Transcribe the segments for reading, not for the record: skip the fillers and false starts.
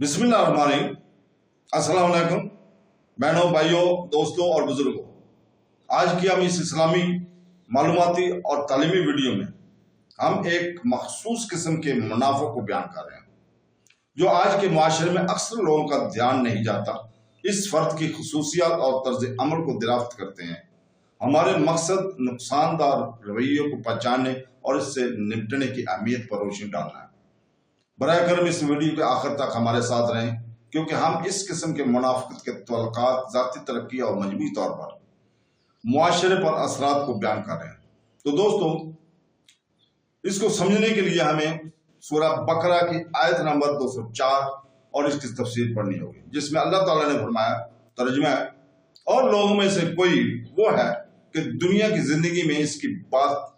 बिस्मिल्लाहिर्रहमानिर्रहीम। अस्सलाम वालेकुम बहनों, भाइयों, दोस्तों और बुजुर्गों। आज की हम इस इस्लामी मालूमाती और तालीमी वीडियो में हम एक मखसूस किस्म के मुनाफे को बयान कर रहे हैं जो आज के मुआशरे में अक्सर लोगों का ध्यान नहीं जाता। इस फर्द की खसूसियात और तर्ज अमल को दरियाफ्त करते हैं। हमारे मकसद नुकसानदार रवैयों को पहचानने और इससे निपटने की अहमियत पर रोशनी डालना है। बराए करम इस वीडियो के आखिर तक हमारे साथ रहें, क्योंकि हम इस किस्म के मुनाफिकत के तल्लुकात, ज़ाती तरक्की और मजमूई तौर पर मुआशरे पर असरात को बयान कर रहे हैं। तो दोस्तों, इसको समझने के लिए हमें सूरह बकरा की आयत नंबर 204 और इसकी तफसीर पढ़नी होगी, जिसमें अल्लाह ताला ने फरमाया, तर्जुमा है, और लोगों में से कोई वो है कि दुनिया की जिंदगी में इसकी बात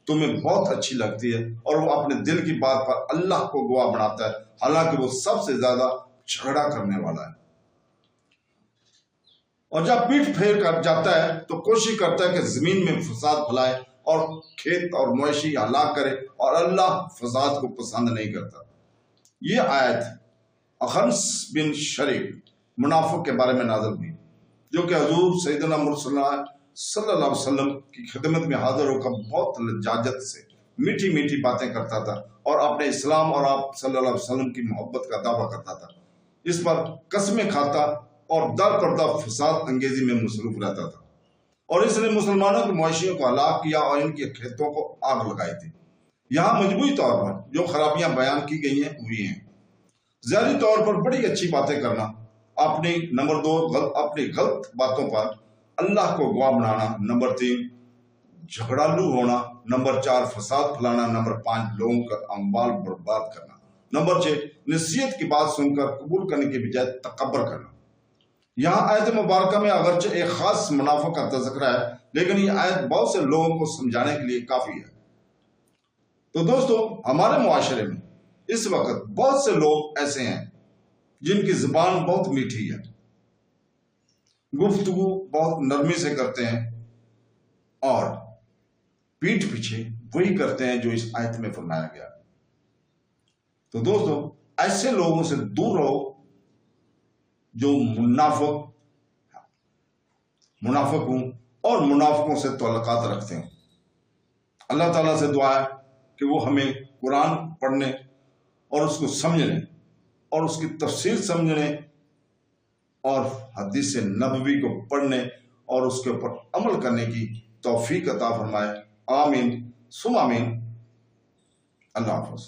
तुम्हें बहुत अच्छी लगती है और वो अपने दिल की बात पर अल्लाह को गवाह बनाता है, हालांकि वो सबसे ज्यादा झगड़ा करने वाला है। और जब पीठ फेर कर जाता है तो कोशिश करता है कि जमीन में फसाद फैलाए और खेत और मवेशी हलाक करे, और अल्लाह फसाद को पसंद नहीं करता। ये आयत अखनस बिन शरीक मुनाफिक के बारे में नाज़िल हुई, जो कि हजूर सैयदना मुहम्मद सल्लल्लाहु अलैहि वसल्लम की खिदमत में हाजिर होकर बहुत लजाजत से मीठी मीठी बातें करता था और अपने इस्लाम और आप सल्लल्लाहु अलैहि वसल्लम की मोहब्बत का दावा करता था। इस पर कस्में खाता और दर पर्दा फसाद अंगेजी में मसरूफ रहता था, और इसने मुसलमानों की मवेशियों को हलाक किया और इनके खेतों को आग लगाई थी। यहाँ मजबूरी तौर पर जो खराबियां बयान की गई हैं हुई हैं। ज़ाहिरी तौर पर बड़ी अच्छी बातें करना, अपनी नंबर 2 अपनी गलत बातों पर अल्लाह को गवाह बनाना, नंबर 3 झगड़ालू होना, नंबर 4 फसाद फैलाना, नंबर 5 लोगों का अम्वाल बर्बाद करना, नंबर 6 नसीहत की बात सुनकर कबूल करने के बजाय तकब्बर करना। यहाँ आयत मुबारक में अगरचे एक खास मुनाफा का तज़किरा है, लेकिन ये आयत बहुत से लोगों को समझाने के लिए काफी है। तो दोस्तों, हमारे मुआशरे में इस वक्त बहुत से लोग ऐसे हैं जिनकी जुबान बहुत मीठी है, गुफ्तगू बहुत नरमी से करते हैं और पीठ पीछे वही करते हैं जो इस आयत में फरमाया गया। तो दोस्तों, ऐसे लोगों से दूर रहो जो मुनाफिक हूं और मुनाफिकों से ताल्लुकात रखते हैं। अल्लाह ताला से दुआ है कि वो हमें कुरान पढ़ने और उसको समझने और उसकी तफसीर समझने और हदीस नबवी को पढ़ने और उसके ऊपर अमल करने की तौफीक अता फरमाए। आमीन सुम आमीन। अल्लाह हाफ़िज़।